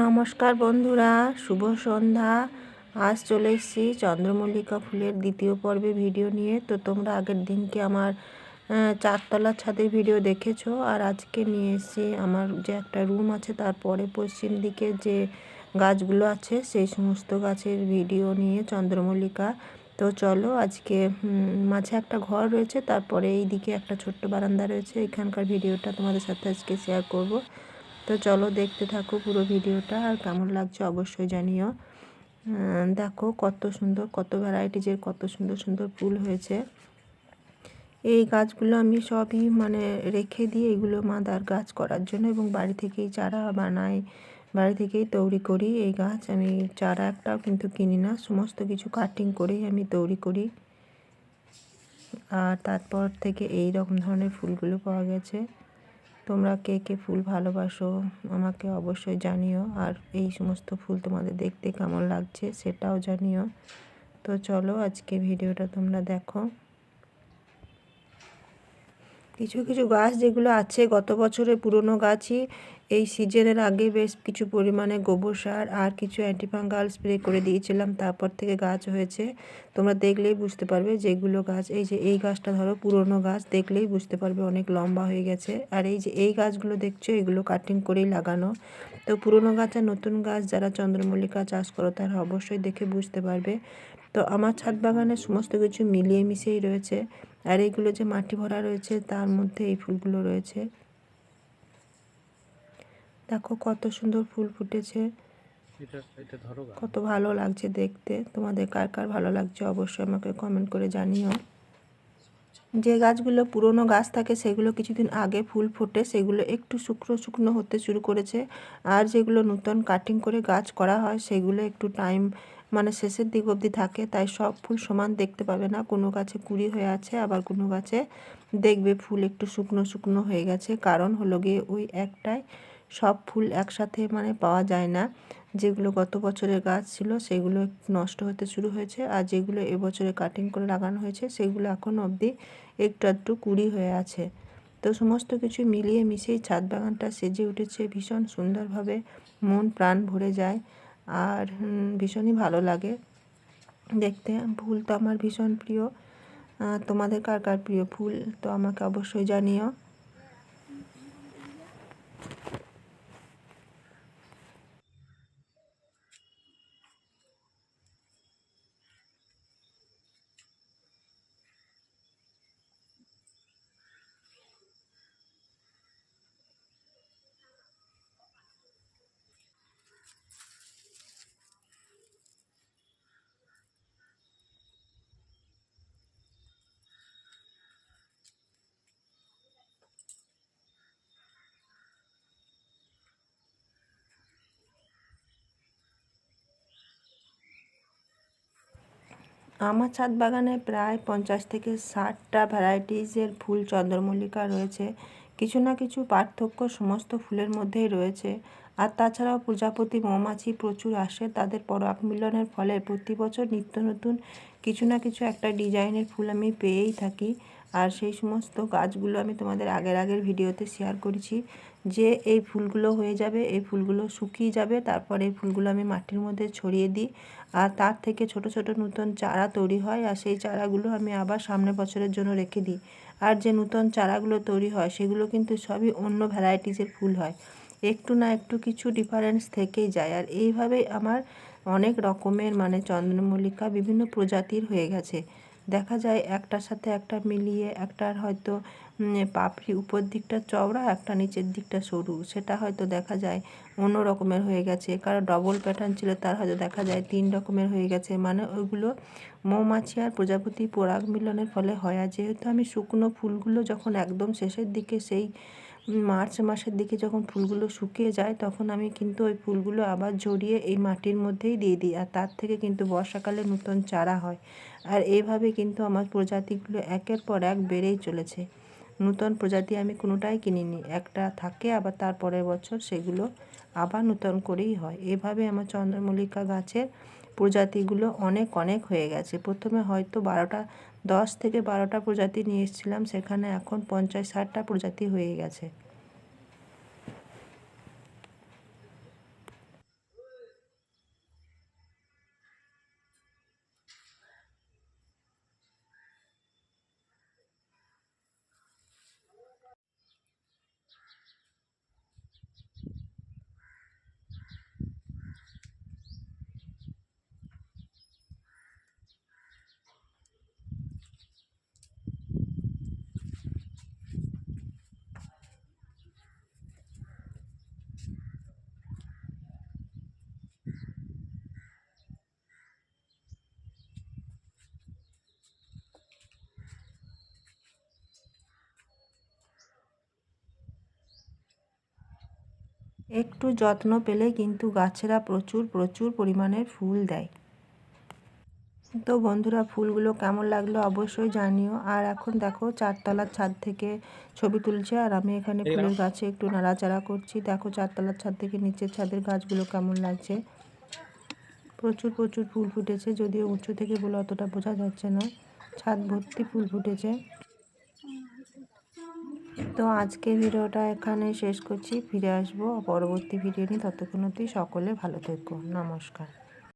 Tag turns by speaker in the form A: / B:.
A: নমস্কার বন্ধুরা, শুভ সন্ধ্যা। আজ চলে এসেছি চন্দ্রমল্লিকা ফুলের দ্বিতীয় পর্বে ভিডিও নিয়ে। তো তোমরা আগের দিনকে আমার চারতলার ছাদের ভিডিও দেখেছো, আর আজকে নিয়ে এসেছি আমার যে একটা রুম আছে তারপরে পশ্চিম দিকে যে গাছগুলো আছে সেই সমস্ত গাছের ভিডিও নিয়ে চন্দ্রমল্লিকা। তো চলো, আজকে মাঝে একটা ঘর রয়েছে, তারপরে এই দিকে একটা ছোট্ট বারান্দা রয়েছে, এখানকার ভিডিওটা তোমাদের সাথে আজকে শেয়ার করব। তো চলো দেখতে থাকো পুরো ভিডিওটা, আর কেমন লাগছে অবশ্যই জানিও। দেখো কত সুন্দর, কত ভ্যারাইটিজের কত সুন্দর সুন্দর ফুল হয়েছে। এই গাছগুলো আমি সবই রেখে দিয়ে এগুলো মাদার গাছ করার জন্য, এবং বাড়ি থেকেই চারা বানাই, বাড়ি থেকেই তৈরি করি এই গাছ। আমি চারা একটাও কিন্তু কিনি না, সমস্ত কিছু কাটিং করেই আমি তৈরি করি। আর তারপর থেকে এই রকম ধরনের ফুলগুলো পাওয়া গেছে। তোমরা কে কে ফুল ভালোবাসো আমাকে অবশ্যই জানিও, আর এই সমস্ত ফুল তোমাদের দেখতে কেমন লাগছে সেটাও জানিও। তো চলো আজকে ভিডিওটা তোমরা দেখো। কিছু কিছু গাছ যেগুলো আছে গত বছরের পুরনো গাছই এই সিজনের আগে বেশ কিছু পরিমাণে গোবর সার আর কিছু অ্যান্টিফাঙ্গাল স্প্রে করে দিয়েছিলাম, তারপর থেকে গাছ হয়েছে। তোমরা দেখলেই বুঝতে পারবে যেগুলো গাছ, এই যে এই গাছটা ধরো পুরনো গাছ, দেখলেই বুঝতে পারবে অনেক লম্বা হয়ে গেছে। আর এই যে এই গাছগুলো দেখছো এগুলো কাটিং করেই লাগানো। তো পুরনো গাছ আর নতুন গাছ যারা চন্দ্রমল্লিকা চাষ করো তারা অবশ্যই দেখে বুঝতে পারবে। তো আমার ছাদ বাগানে সমস্ত কিছু মিলিয়ে মিশিয়েই রয়েছে। আর এইগুলো যে মাটি ভরা রয়েছে তার মধ্যে এই ফুলগুলো রয়েছে। দেখো কত সুন্দর ফুল ফুটেছে, কত ভালো লাগছে দেখতে। তোমাদের কার কার ভালো লাগছে অবশ্যই আমাকে কমেন্ট করে জানিও। যে গাছগুলো পুরনো গাছ থাকে সেগুলো কিছুদিন আগে ফুল ফোটে, সেগুলো একটু শুকনো শুকনো হতে শুরু করেছে। আর যেগুলো নতুন কাটিং করে গাছ করা হয় সেগুলো একটু টাইম শেষের দিক অবধি থাকে, তাই সব ফুল সমান দেখতে পাবে না। কোনো গাছে কুঁড়ি হয়ে আছে, আবার কোনো গাছে দেখবে ফুল একটু শুকনো শুকনো হয়ে গেছে। কারণ হলো গিয়ে ওই একটাই, সব ফুল একসাথে পাওয়া যায় না। যেগুলো গত বছরের গাছ ছিল সেগুলো নষ্ট হতে শুরু হয়েছে, আর যেগুলো এবছরে কাটিং করে লাগানো হয়েছে সেগুলো এখন অবধি একটু একটু কুঁড়ি হয়ে আছে। তো সমস্ত কিছু মিলিয়ে মিশিয়ে ছাদ বাগানটা সেজে উঠেছে ভীষণ সুন্দরভাবে, মন প্রাণ ভরে যায়। আর ভীষণই ভালো লাগে দেখতে। ফুল তো আমার ভীষণ প্রিয়। তোমাদের কার কার প্রিয় ফুল তো আমাকে অবশ্যই জানিও। আমার ছাদ বাগানে প্রায় 50 থেকে 60টা ভ্যারাইটিসের ফুল চন্দ্রমল্লিকা রয়েছে। কিছু না কিছু পার্থক্য সমস্ত ফুলের মধ্যেই রয়েছে। আর তাছাড়াও প্রজাপতি মৌমাছি প্রচুর আসে, তাদের পরাগ মিলনের ফলে প্রতি বছর নিত্য নতুন কিছু না কিছু একটা ডিজাইনের ফুল আমি পেয়েই থাকি। আর সেই সমস্ত গাছগুলো আমি তোমাদের আগের ভিডিওতে শেয়ার করেছি যে এই ফুলগুলো হয়ে যাবে, এই ফুলগুলো শুকিয়ে যাবে, তারপর এই ফুলগুলো আমি মাটির মধ্যে ছড়িয়ে দিই। আর তার থেকে ছোট ছোট নতুন চারা তৈরি হয়, আর সেই চারাগুলো আমি আবার সামনের বছরের জন্য রেখে দিই। আর যে নতুন চারাগুলো তৈরি হয় সেগুলো কিন্তু সবই অন্য ভ্যারাইটিসের ফুল হয়, একটু না একটু কিছু ডিফারেন্স থেকেই যায়। আর এইভাবেই আমার অনেক রকমের চন্দ্রমল্লিকা বিভিন্ন প্রজাতির হয়ে গেছে। দেখা যায় একটার সাথে একটা মিলিয়ে, একটার হয়তো পাপড়ি উপর দিকটা চওড়া, একটা নিচের দিকটা সরু, সেটা হয়তো দেখা যায় অন্য রকমের হয়ে গেছে। কারো ডবল প্যাটার্ন ছিল তার হয়তো দেখা যায় 3 রকমের হয়ে গেছে। ওইগুলো মৌমাছি আর প্রজাপতি পরাগ মিলনের ফলে হয়। আর যেহেতু আমি শুকনো ফুলগুলো যখন একদম শেষের দিকে, সেই মার্চ মাসের দিকে যখন ফুলগুলো শুকিয়ে যায়, তখন আমি কিন্তু ওই ফুলগুলো আবার ঝরিয়ে এই মাটির মধ্যেই দিয়ে দিই, আর তার থেকে কিন্তু বর্ষাকালে নতুন চারা হয়। আর এইভাবে কিন্তু আমার প্রজাতিগুলো একের পর এক বেড়েই চলেছে। নতুন প্রজাতি আমি কোনোটাই কিনিনি, একটা থাকে আবার তার পরের বছর সেগুলো আবার নতুন করেই হয়। এভাবে আমার চন্দ্রমল্লিকা গাছের প্রজাতিগুলো অনেক অনেক হয়ে গেছে। প্রথমে হয়তো 10 থেকে 12টা প্রজাতি নিয়ে এসেছিলাম, সেখানে এখন 50-60টা প্রজাতি হয়ে গেছে। একটু যত্ন পেলে কিন্তু গাছেরা প্রচুর প্রচুর পরিমাণের ফুল দেয়। তো বন্ধুরা, ফুলগুলো কেমন লাগলো অবশ্যই জানিও। আর এখন দেখো 4তলার ছাদ থেকে ছবি তুলছে, আর আমি এখানে ফুলের গাছে একটু নাড়াচাড়া করছি। দেখো 4তলার ছাদ থেকে নিচের ছাদের গাছগুলো কেমন লাগছে। প্রচুর প্রচুর ফুল ফুটেছে, যদিও উঁচু থেকে বলে অতটা বোঝা যাচ্ছে না। ছাদ ভর্তি ফুল ফুটেছে। তো আজকে ভিডিওটা এখানে শেষ করছি, ফিরে আসবো পরবর্তী ভিডিও নিয়ে। ততক্ষণ অবধি সকলে ভালো থেকো, নমস্কার।